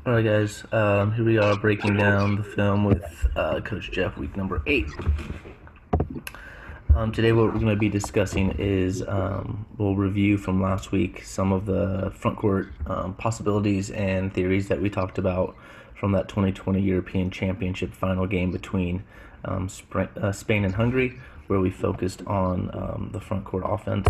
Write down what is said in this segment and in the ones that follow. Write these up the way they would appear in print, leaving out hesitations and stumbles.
All right, guys. Here we are breaking down the film with Coach Jeff, week number 8. Today, what we're going to be discussing is we'll review from last week some of the front court possibilities and theories that we talked about from that 2020 European Championship final game between Spain and Hungary, where we focused on the front court offense.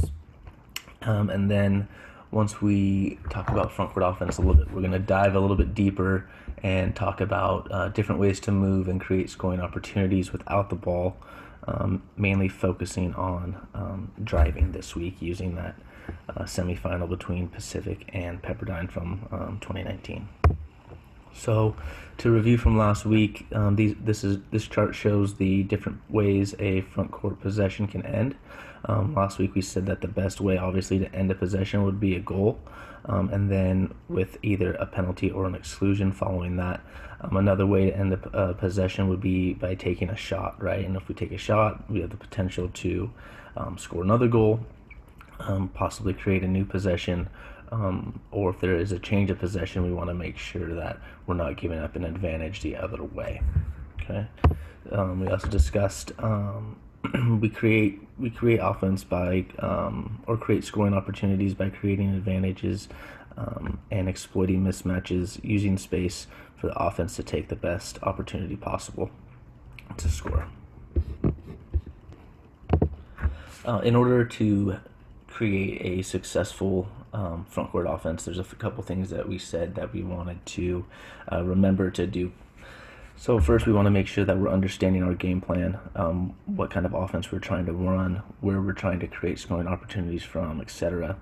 And then once we talk about front court offense a little bit, we're going to dive a little bit deeper and talk about different ways to move and create scoring opportunities without the ball, mainly focusing on driving this week using that semifinal between Pacific and Pepperdine from 2019. So, to review from last week, this chart shows the different ways a front court possession can end. Last week we said that the best way, obviously, to end a possession would be a goal, and then with either a penalty or an exclusion following that. Another way to end a possession would be by taking a shot, right? And if we take a shot, we have the potential to score another goal, possibly create a new possession. Or if there is a change of possession, we want to make sure that we're not giving up an advantage the other way. Okay. We also discussed we create offense by or create scoring opportunities by creating advantages and exploiting mismatches using space for the offense to take the best opportunity possible to score. In order to create a successful front court offense, there's a couple things that we said that we wanted to remember to do. So first, we want to make sure that we're understanding our game plan, what kind of offense we're trying to run, where we're trying to create scoring opportunities from, etc.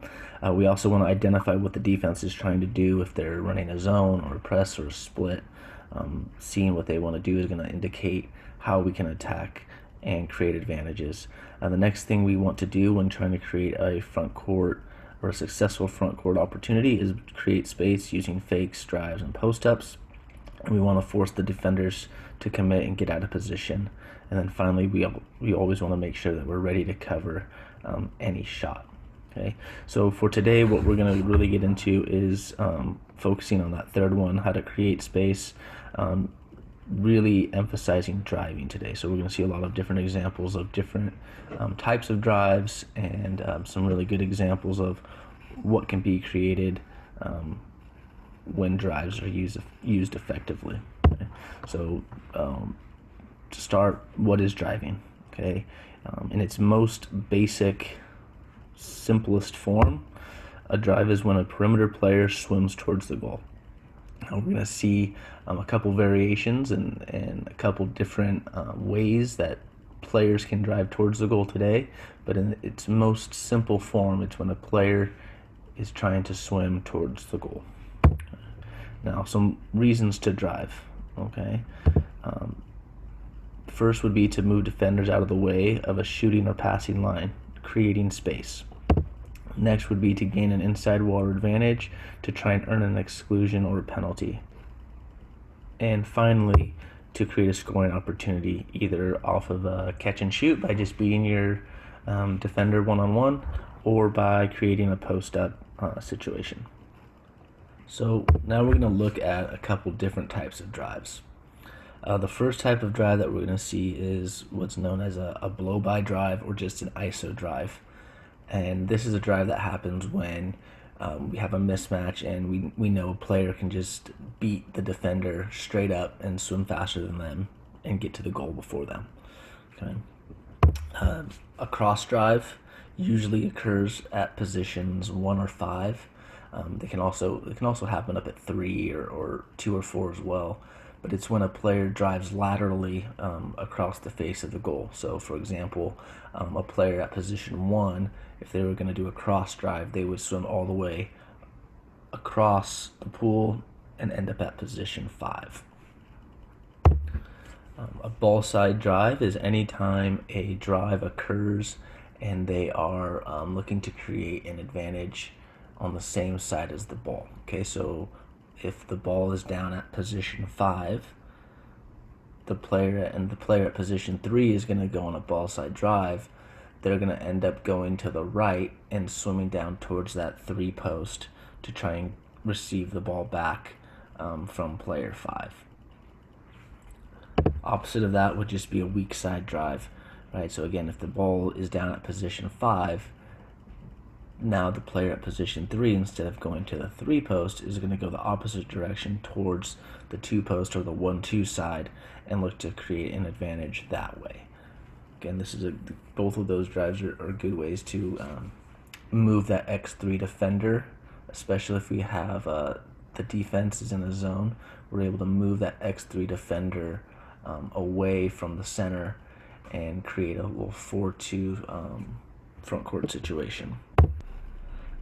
We also want to identify what the defense is trying to do, if they're running a zone or a press or a split. Seeing what they want to do is going to indicate how we can attack and create advantages. The next thing we want to do when trying to create a front court or a successful front court opportunity is create space using fakes, drives, and post-ups. And we want to force the defenders to commit and get out of position. And then finally, we always want to make sure that we're ready to cover any shot. Okay, so for today, what we're going to really get into is focusing on that third one, how to create space, really emphasizing driving today. So we're going to see a lot of different examples of different types of drives and some really good examples of what can be created when drives are used effectively. Okay? So to start, what is driving? Okay, in its most basic, simplest form, a drive is when a perimeter player swims towards the goal. Now we're going to see a couple variations and a couple different ways that players can drive towards the goal today, but in its most simple form, it's when a player is trying to swim towards the goal. Now, some reasons to drive, okay? First would be to move defenders out of the way of a shooting or passing line, creating space. Next would be to gain an inside water advantage to try and earn an exclusion or a penalty. And finally, to create a scoring opportunity, either off of a catch and shoot by just beating your defender one-on-one, or by creating a post-up situation. So now we're going to look at a couple different types of drives. The first type of drive that we're going to see is what's known as a blow-by drive or just an ISO drive. And this is a drive that happens when we have a mismatch and we know a player can just beat the defender straight up and swim faster than them and get to the goal before them. Okay. A cross drive usually occurs at positions 1 or 5. They can also happen up at 3 or 2 or 4 as well. But it's when a player drives laterally across the face of the goal. So, for example, a player at position 1, if they were going to do a cross drive, they would swim all the way across the pool and end up at position 5. A ball side drive is any time a drive occurs and they are looking to create an advantage on the same side as the ball. Okay, so if the ball is down at position 5, the player at position 3 is going to go on a ball side drive. They're going to end up going to the right and swimming down towards that 3 post to try and receive the ball back from player 5. Opposite of that would just be a weak side drive, right? So again, if the ball is down at position 5, now the player at position 3, instead of going to the 3 post, is going to go the opposite direction towards the 2 post or the 1-2 side and look to create an advantage that way. Again, both of those drives are good ways to move that X3 defender, especially if we have the defense is in a zone. We're able to move that X3 defender away from the center and create a little 4-2 front court situation.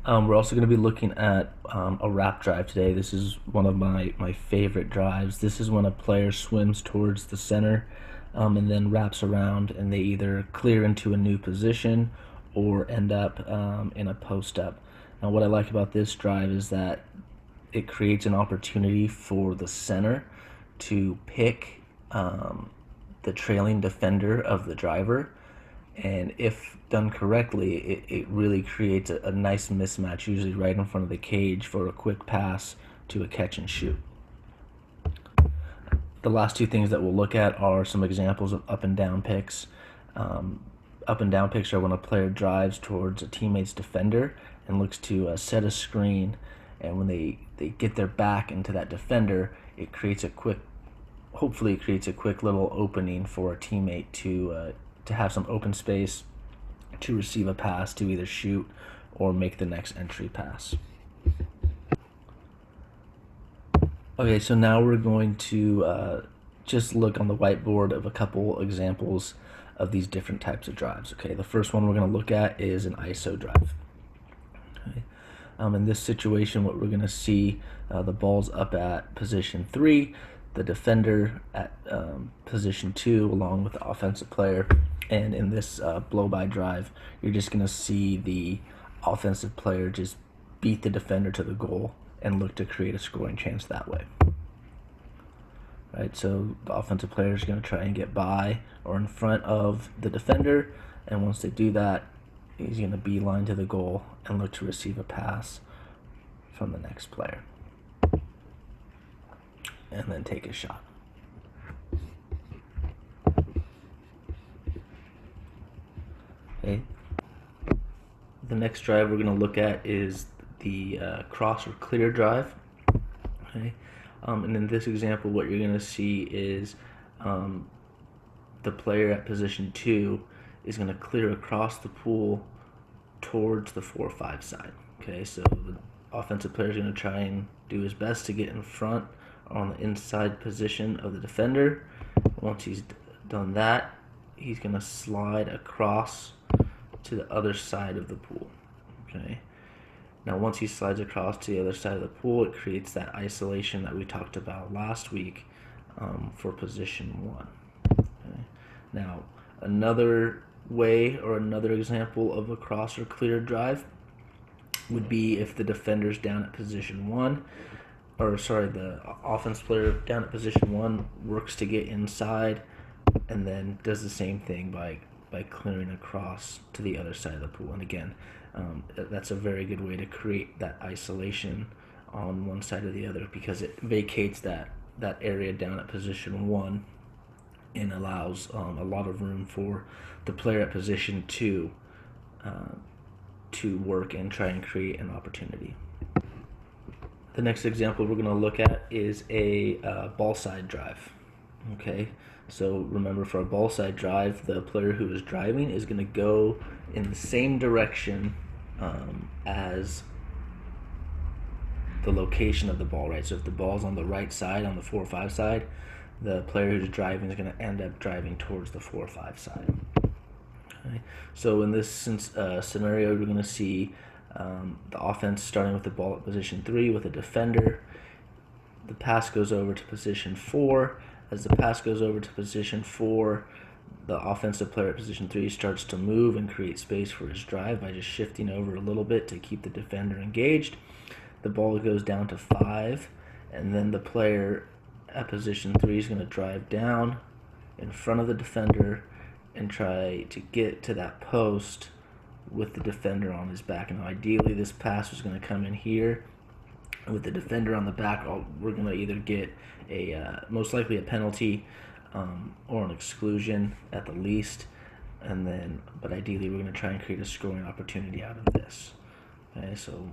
We're also going to be looking at a wrap drive today. This is one of my favorite drives. This is when a player swims towards the center and then wraps around, and they either clear into a new position or end up in a post-up. Now what I like about this drive is that it creates an opportunity for the center to pick the trailing defender of the driver, and if done correctly, it really creates a nice mismatch, usually right in front of the cage, for a quick pass to a catch and shoot. The last two things that we'll look at are some examples of up and down picks. Up and down picks are when a player drives towards a teammate's defender and looks to set a screen, and when they get their back into that defender, hopefully it creates a quick little opening for a teammate to have some open space to receive a pass to either shoot or make the next entry pass. Okay, so now we're going to just look on the whiteboard of a couple examples of these different types of drives. Okay, the first one we're going to look at is an ISO drive. Okay. In this situation, what we're going to see, the ball's up at position 3, the defender at position 2 along with the offensive player, and in this blow-by drive, you're just going to see the offensive player just beat the defender to the goal and look to create a scoring chance that way. Right, so the offensive player is going to try and get by or in front of the defender, and once they do that, he's going to beeline to the goal and look to receive a pass from the next player and then take a shot. Okay. The next drive we're going to look at is the cross or clear drive. Okay. And in this example, what you're going to see is the player at position 2 is going to clear across the pool towards the 4-5 side. Okay, so the offensive player is going to try and do his best to get in front on the inside position of the defender. Once he's done that, he's going to slide across to the other side of the pool. Okay. Now once he slides across to the other side of the pool, it creates that isolation that we talked about last week for position 1. Okay. Now another way or another example of a cross or clear drive would be if the defender's down at position 1, the offense player down at position 1 works to get inside and then does the same thing by clearing across to the other side of the pool. And again, that's a very good way to create that isolation on one side or the other, because it vacates that area down at position 1 and allows a lot of room for the player at position 2 to work and try and create an opportunity. The next example we're going to look at is a ball side drive. Okay, so remember, for a ball side drive, the player who is driving is going to go in the same direction as the location of the ball, right? So if the ball's on the right side, on the 4-5 side, the player who's driving is going to end up driving towards the 4-5 side. Okay. So in this scenario, we're going to see the offense starting with the ball at position 3 with a defender. The pass goes over to position 4. As the pass goes over to position 4, the offensive player at position 3 starts to move and create space for his drive by just shifting over a little bit to keep the defender engaged. The ball goes down to 5, and then the player at position 3 is going to drive down in front of the defender and try to get to that post with the defender on his back. And ideally, this pass was going to come in here with the defender on the back, we're going to either get a most likely a penalty or an exclusion at the least, and then, but ideally we're going to try and create a scoring opportunity out of this. Okay, so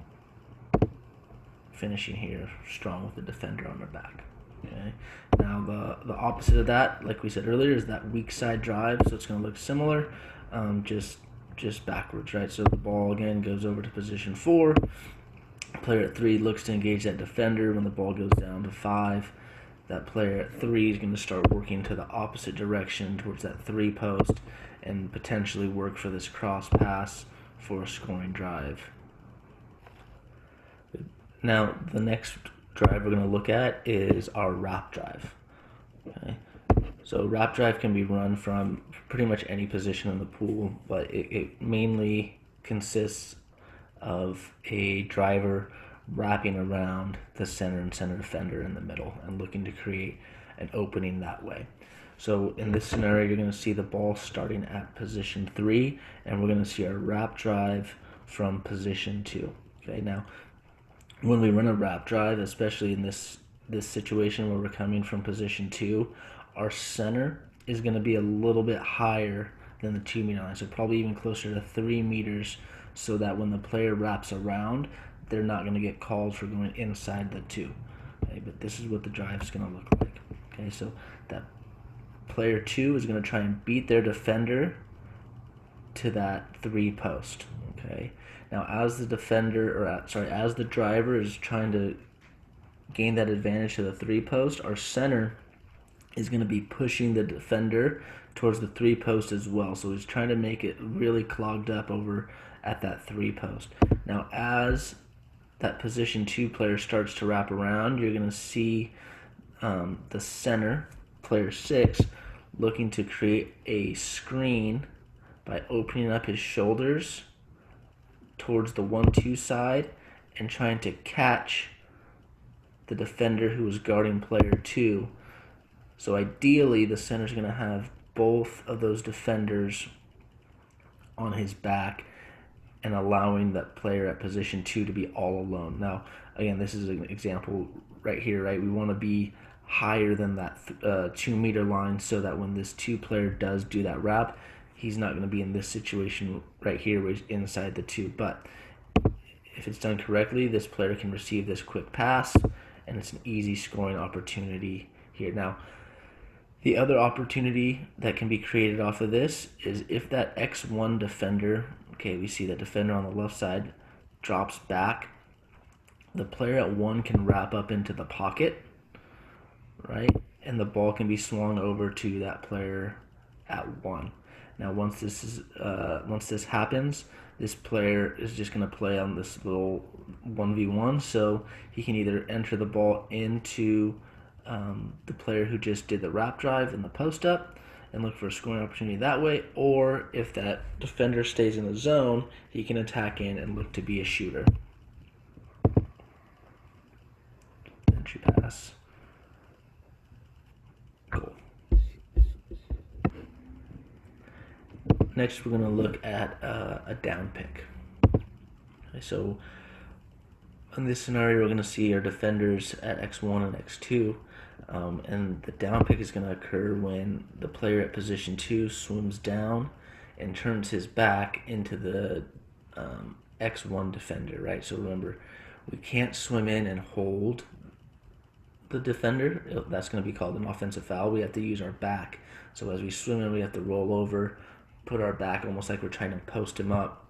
finishing here strong with the defender on their back. Okay, now the opposite of that, like we said earlier, is that weak side drive. So it's going to look similar, just backwards, right? So the ball again goes over to position 4. Player at 3 looks to engage that defender. When the ball goes down to 5, that player at 3 is going to start working to the opposite direction towards that 3 post and potentially work for this cross pass for a scoring drive. Now, the next drive we're going to look at is our wrap drive. Okay. So wrap drive can be run from pretty much any position in the pool, but it mainly consists of a driver wrapping around the center and center defender in the middle and looking to create an opening that way. So in this scenario, you're going to see the ball starting at position 3, and we're going to see our wrap drive from position 2. Okay, now when we run a wrap drive, especially in this situation where we're coming from position 2, our center is going to be a little bit higher than the 2-meter line, so probably even closer to 3 meters, so that when the player wraps around, they're not going to get called for going inside the 2. Okay, but this is what the drive is going to look like. Okay, so that player 2 is going to try and beat their defender to that 3 post. Okay, now as the defender, as the driver is trying to gain that advantage to the 3 post, our center is going to be pushing the defender towards the 3 post as well. So he's trying to make it really clogged up over at that 3 post. Now as that position 2 player starts to wrap around, you're going to see the center, player 6, looking to create a screen by opening up his shoulders towards the 1-2 side and trying to catch the defender who is guarding player 2. So ideally, the center is going to have both of those defenders on his back and allowing that player at position 2 to be all alone. Now, again, this is an example right here, right? We want to be higher than that 2-meter line so that when this 2 player does do that wrap, he's not going to be in this situation right here where he's inside the 2. But if it's done correctly, this player can receive this quick pass, and it's an easy scoring opportunity here. Now, the other opportunity that can be created off of this is if that X1 defender, okay, we see that defender on the left side drops back, the player at 1 can wrap up into the pocket, right? And the ball can be swung over to that player at 1. Now, once this happens, this player is just going to play on this little 1v1, so he can either enter the ball into the player who just did the wrap drive in the post up and look for a scoring opportunity that way, or if that defender stays in the zone, he can attack in and look to be a shooter. Entry pass. Cool. Next, we're going to look at a down pick. Okay, so in this scenario, we're going to see our defenders at X1 and X2. And the down pick is going to occur when the player at position 2 swims down and turns his back into the X1 defender, right? So remember, we can't swim in and hold the defender. That's going to be called an offensive foul. We have to use our back. So as we swim in, we have to roll over, put our back almost like we're trying to post him up,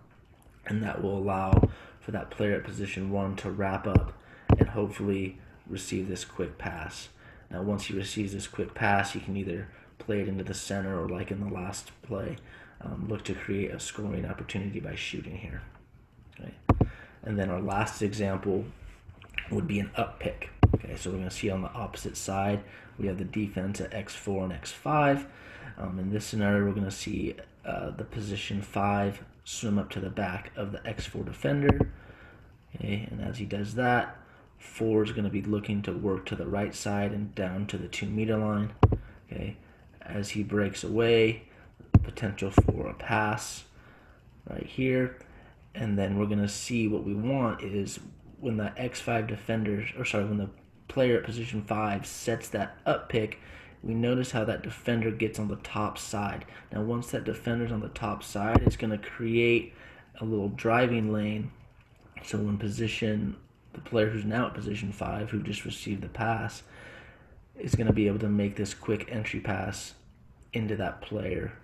and that will allow for that player at position 1 to wrap up and hopefully receive this quick pass. Now, once he receives this quick pass, he can either play it into the center or, like in the last play, look to create a scoring opportunity by shooting here. Okay. And then our last example would be an up pick. Okay, so we're going to see on the opposite side, we have the defense at X4 and X5. In this scenario, we're going to see the position 5 swim up to the back of the X4 defender. Okay, and as he does that, 4 is going to be looking to work to the right side and down to the 2-meter line. Okay, as he breaks away, potential for a pass right here, and then we're going to see what we want is when the X5 defenders, or sorry, when the player at position 5 sets that up pick, we notice how that defender gets on the top side. Now once that defender's on the top side, it's going to create a little driving lane. So when the player who's now at position 5, who just received the pass, is going to be able to make this quick entry pass into that player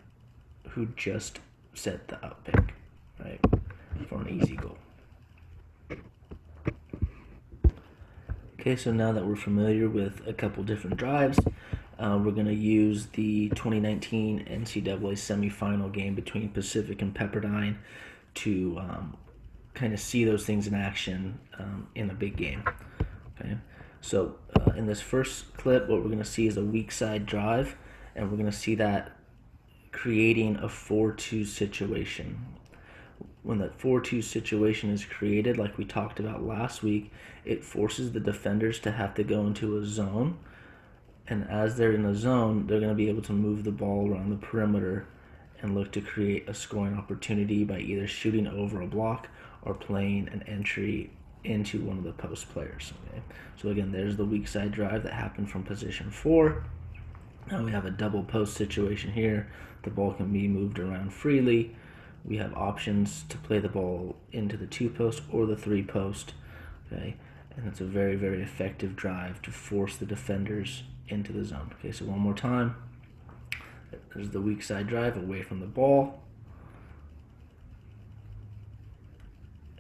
who just set the up pick, right, for an easy goal. Okay, so now that we're familiar with a couple different drives, we're going to use the 2019 NCAA Semi Final game between Pacific and Pepperdine to kind of see those things in action in a big game. Okay, so in this first clip, what we're going to see is a weak side drive, and we're going to see that creating a 4-2 situation. When that 4-2 situation is created, like we talked about last week, it forces the defenders to have to go into a zone. And as they're in a zone, they're going to be able to move the ball around the perimeter and look to create a scoring opportunity by either shooting over a block or playing an entry into one of the post players. Okay? So again, there's the weak side drive that happened from position 4. Now we have a double post situation here. The ball can be moved around freely. We have options to play the ball into the 2 post or the 3 post. Okay, and it's a very, very effective drive to force the defenders into the zone. Okay, so one more time. There's the weak side drive away from the ball.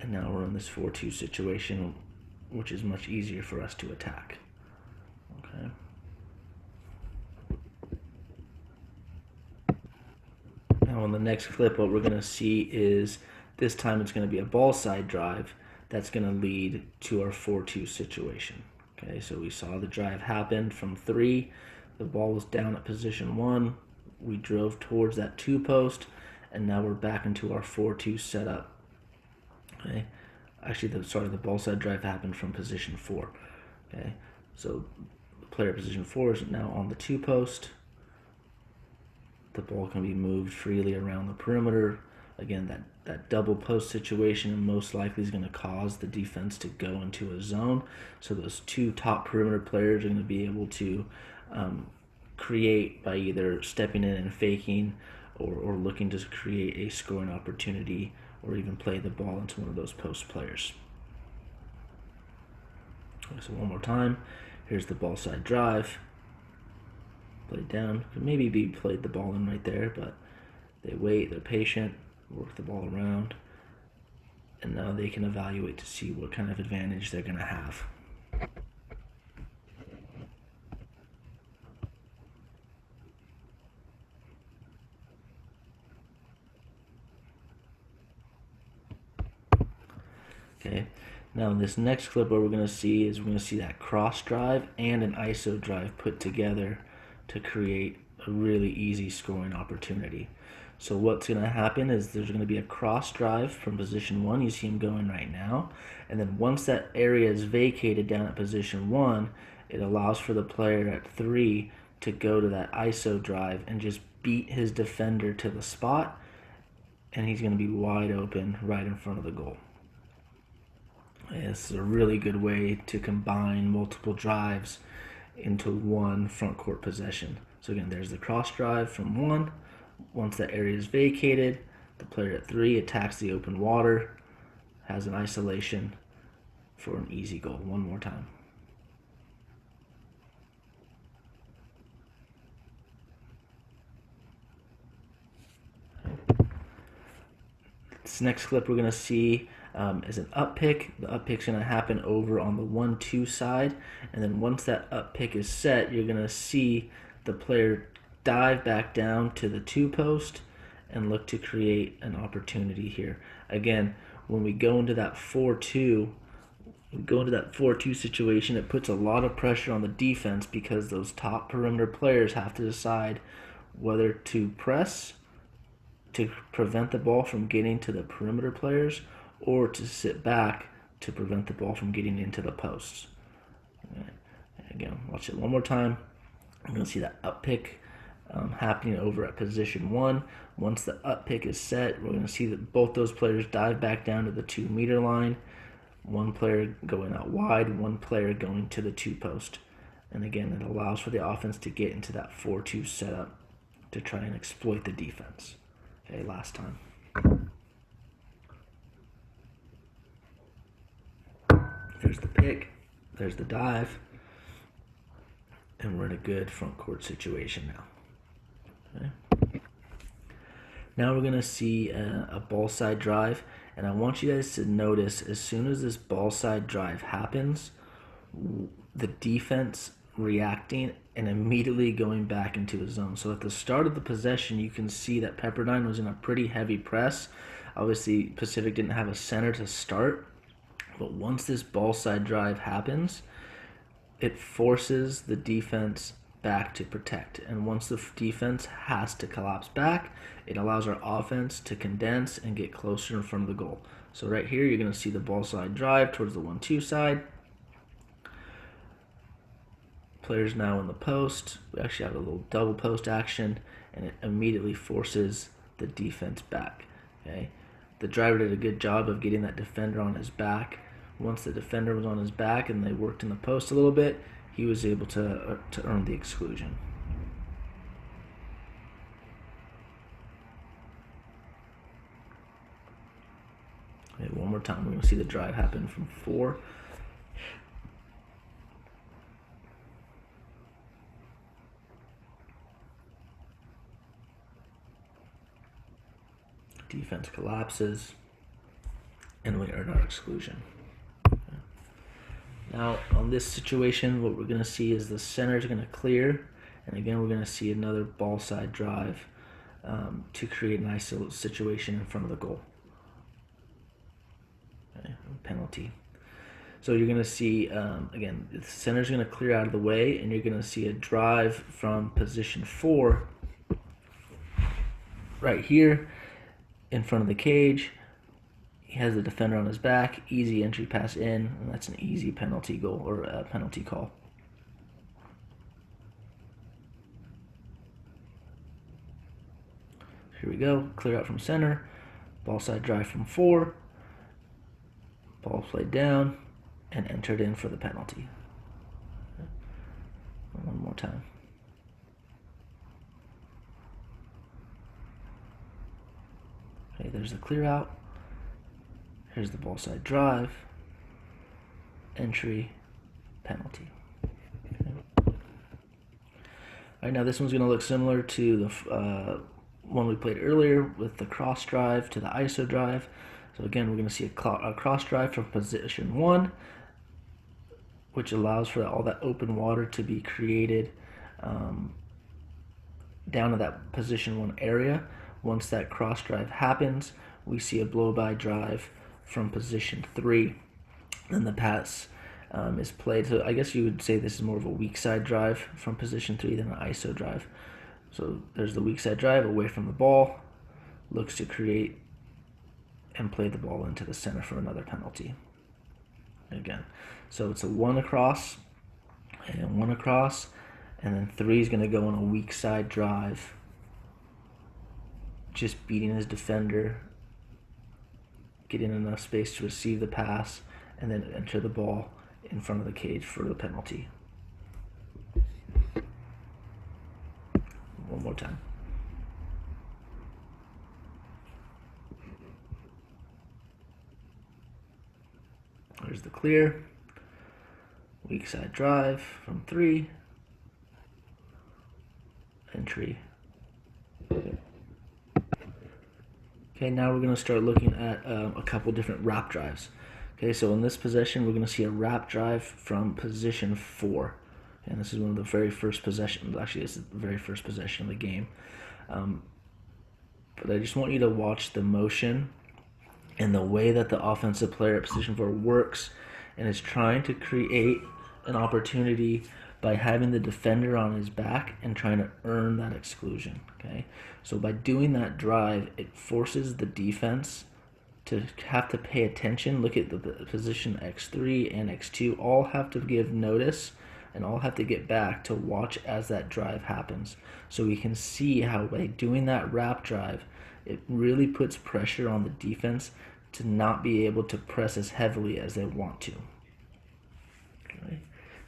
And now we're in this 4-2 situation, which is much easier for us to attack. Okay. Now in the next clip, what we're going to see is this time it's going to be a ball side drive that's going to lead to our 4-2 situation. Okay, so we saw the drive happen from 3. The ball was down at position 1. We drove towards that 2 post, and now we're back into our 4-2 setup. Okay, actually, the ball side drive happened from position 4. Okay, so the player position 4 is now on the 2 post. The ball can be moved freely around the perimeter. Again, that double post situation most likely is going to cause the defense to go into a zone. So those 2 top perimeter players are going to be able to create by either stepping in and faking or looking to create a scoring opportunity or even play the ball into one of those post players. So one more time. Here's the ball side drive. Played down. Could maybe be played the ball in right there, but they wait, they're patient, work the ball around, and now they can evaluate to see what kind of advantage they're going to have. Okay, now in this next clip, what we're going to see is we're going to see that cross drive and an ISO drive put together to create a really easy scoring opportunity. So what's going to happen is there's going to be a cross drive from position 1. You see him going right now. And then once that area is vacated down at position 1, it allows for the player at 3 to go to that ISO drive and just beat his defender to the spot, and he's going to be wide open right in front of the goal. This is a really good way to combine multiple drives into one front court possession. So again, there's the cross drive from 1. Once that area is vacated, the player at 3 attacks the open water, has an isolation for an easy goal. One more time. This next clip we're going to see is an up pick. The up pick's going to happen over on the 1-2 side, and then once that up pick is set, you're going to see the player dive back down to the 2 post and look to create an opportunity here. Again, when we go into that 4-2, situation, it puts a lot of pressure on the defense because those top perimeter players have to decide whether to press to prevent the ball from getting to the perimeter players or to sit back to prevent the ball from getting into the posts. Again, watch it one more time. I'm going to see that up pick happening over at position 1. Once the up pick is set, we're going to see that both those players dive back down to the 2-meter line. one player going out wide, one player going to the 2-post. And again, it allows for the offense to get into that 4-2 setup to try and exploit the defense. Okay, last time. There's the pick, there's the dive, and we're in a good front court situation now. Okay. Now we're going to see a ball side drive, and I want you guys to notice as soon as this ball side drive happens, the defense reacting and immediately going back into a zone. So at the start of the possession, you can see that Pepperdine was in a pretty heavy press. Obviously, Pacific didn't have a center to start, but once this ball side drive happens, it forces the defense back to protect. And once the defense has to collapse back, it allows our offense to condense and get closer in front of the goal. So right here, you're going to see the ball side drive towards the 1-2 side. Players now in the post. We actually have a little double post action, and it immediately forces the defense back. Okay, the driver did a good job of getting that defender on his back. Once the defender was on his back and they worked in the post a little bit, he was able to earn the exclusion. Okay, one more time. We're going to see the drive happen from 4. Defense collapses, and we earn our exclusion. Now, on this situation, what we're going to see is the center is going to clear, and again, we're going to see another ball side drive to create a nice little situation in front of the goal. Okay, penalty. So you're going to see, again, the center is going to clear out of the way, and you're going to see a drive from position 4 right here in front of the cage. He has the defender on his back, easy entry pass in, and that's an easy penalty goal or a penalty call. Here we go, clear out from center, ball side drive from 4, ball played down, and entered in for the penalty. One more time. Okay, there's the clear out. Here's the ball side drive, entry, penalty. Okay. All right, now this one's going to look similar to the one we played earlier with the cross drive to the ISO drive. So again, we're going to see a cross drive from position 1, which allows for all that open water to be created down to that position 1 area. Once that cross drive happens, we see a blow-by drive from position 3, and the pass is played. So I guess you would say this is more of a weak side drive from position 3 than an ISO drive. So there's the weak side drive away from the ball, looks to create and play the ball into the center for another penalty. Again, so it's a 1 across and 1 across, and then 3 is going to go on a weak side drive, just beating his defender, getting enough space to receive the pass, and then enter the ball in front of the cage for the penalty. One more time. There's the clear, weak side drive from 3, entry. Okay, now we're going to start looking at a couple different wrap drives. Okay, so in this possession, we're going to see a wrap drive from position 4. And this is one of the very first possessions. Actually, it's the very first possession of the game. But I just want you to watch the motion and the way that the offensive player at position 4 works and is trying to create an opportunity by having the defender on his back and trying to earn that exclusion. Okay, so by doing that drive, it forces the defense to have to pay attention. Look at the position X3 and X2 all have to give notice and all have to get back to watch as that drive happens. So we can see how by doing that wrap drive, it really puts pressure on the defense to not be able to press as heavily as they want to. Okay.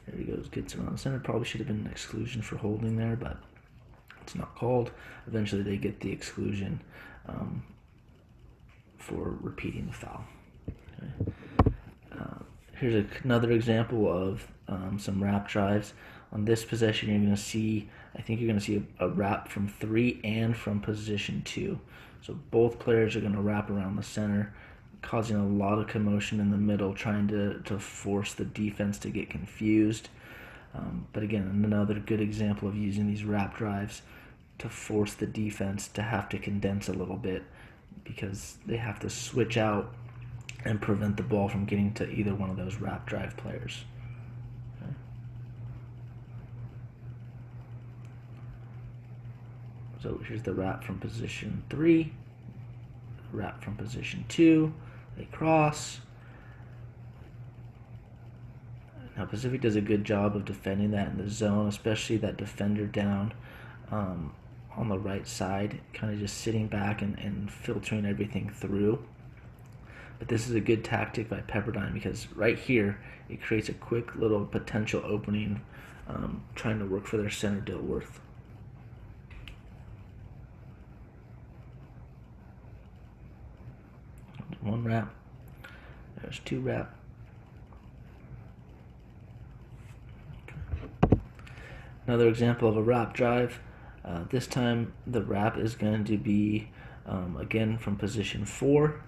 There he goes, gets around the center. Probably should have been an exclusion for holding there, but it's not called. Eventually they get the exclusion for repeating the foul. Okay. Here's another example of some wrap drives. On this possession, you're going to see, I think you're going to see a wrap from 3 and from position 2. So both players are going to wrap around the center, causing a lot of commotion in the middle, trying to force the defense to get confused. But again, another good example of using these wrap drives to force the defense to have to condense a little bit, because they have to switch out and prevent the ball from getting to either one of those wrap drive players. Okay. So here's the wrap from position 3, wrap from position 2, they cross. Now Pacific does a good job of defending that in the zone, especially that defender down on the right side, kind of just sitting back and filtering everything through. But this is a good tactic by Pepperdine, because right here it creates a quick little potential opening, trying to work for their center Dilworth. One wrap, there's 2 wrap. Okay. Another example of a wrap drive. This time the wrap is going to be again from position 4.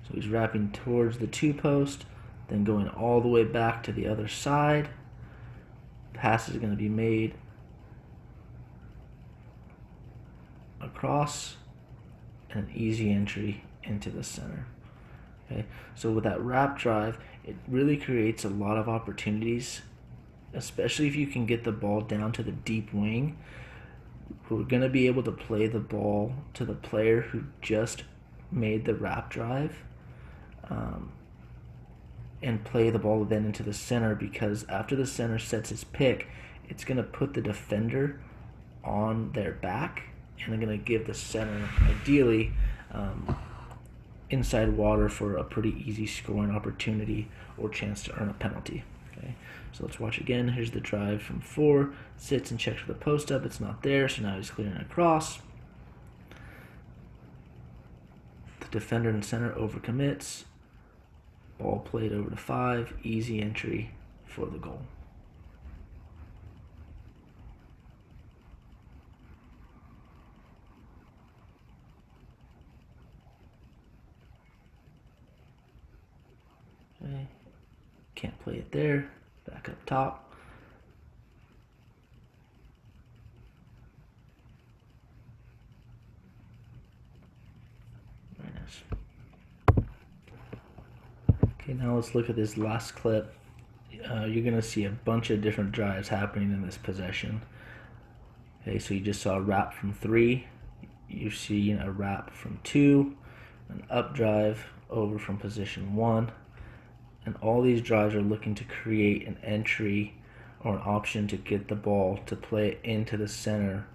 So he's wrapping towards the 2 post, then going all the way back to the other side. Pass is going to be made across, and an easy entry into the center. Okay, so with that wrap drive, it really creates a lot of opportunities, especially if you can get the ball down to the deep wing. We're going to be able to play the ball to the player who just made the wrap drive, and play the ball then into the center, because after the center sets his pick, it's going to put the defender on their back, and they're going to give the center, ideally, inside water for a pretty easy scoring opportunity or chance to earn a penalty. Okay, so let's watch again. Here's the drive from 4, sits and checks for the post up. It's not there, so now he's clearing across. The defender in center overcommits. Ball played over to 5, easy entry for the goal. Okay, can't play it there, back up top. Very nice. Okay, now let's look at this last clip. You're going to see a bunch of different drives happening in this possession. Okay, so you just saw a wrap from 3. You see a wrap from 2, an up drive over from position 1. And all these drives are looking to create an entry or an option to get the ball to play it into the center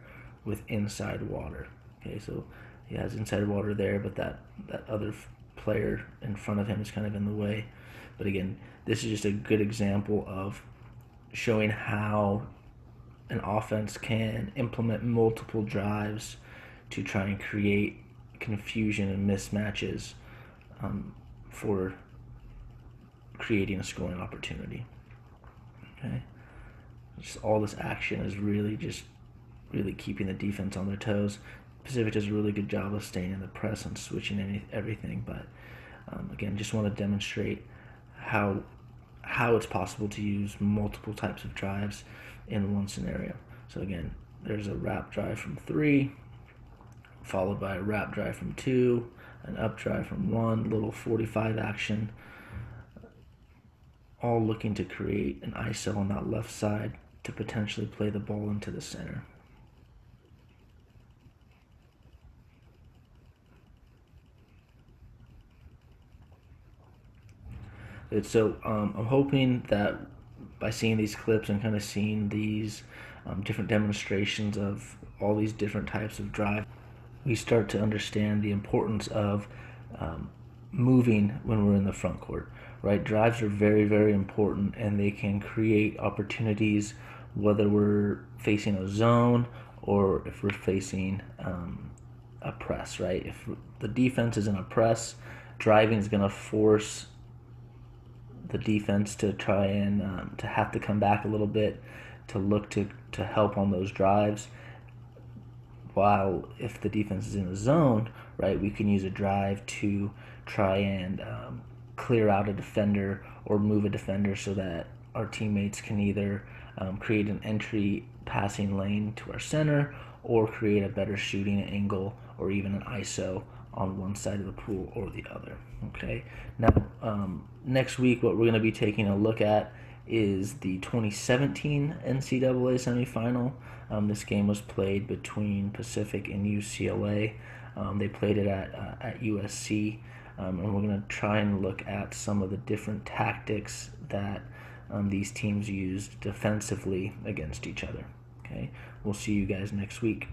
with inside water. Okay, so he has inside water there, but that other player in front of him is kind of in the way. But again, this is just a good example of showing how an offense can implement multiple drives to try and create confusion and mismatches for creating a scoring opportunity. Okay, just all this action is really keeping the defense on their toes. Pacific does a really good job of staying in the press and switching everything, but again, just want to demonstrate how it's possible to use multiple types of drives in one scenario. So again, there's a wrap drive from 3, followed by a wrap drive from 2, an up drive from 1, little 45 action, all looking to create an ISO on that left side to potentially play the ball into the center. So I'm hoping that by seeing these clips and kind of seeing these different demonstrations of all these different types of drive, we start to understand the importance of moving when we're in the front court, right? Drives are very, very important, and they can create opportunities, whether we're facing a zone or if we're facing a press, right? If the defense is in a press, driving is going to force the defense to try and to have to come back a little bit to look to help on those drives. While if the defense is in a zone, right, we can use a drive to try and clear out a defender or move a defender so that our teammates can either create an entry passing lane to our center or create a better shooting angle or even an ISO on one side of the pool or the other. Okay. Now, next week, what we're going to be taking a look at is the 2017 NCAA Semi Final. This game was played between Pacific and UCLA. They played it at USC, and we're going to try and look at some of the different tactics that these teams used defensively against each other. Okay, we'll see you guys next week.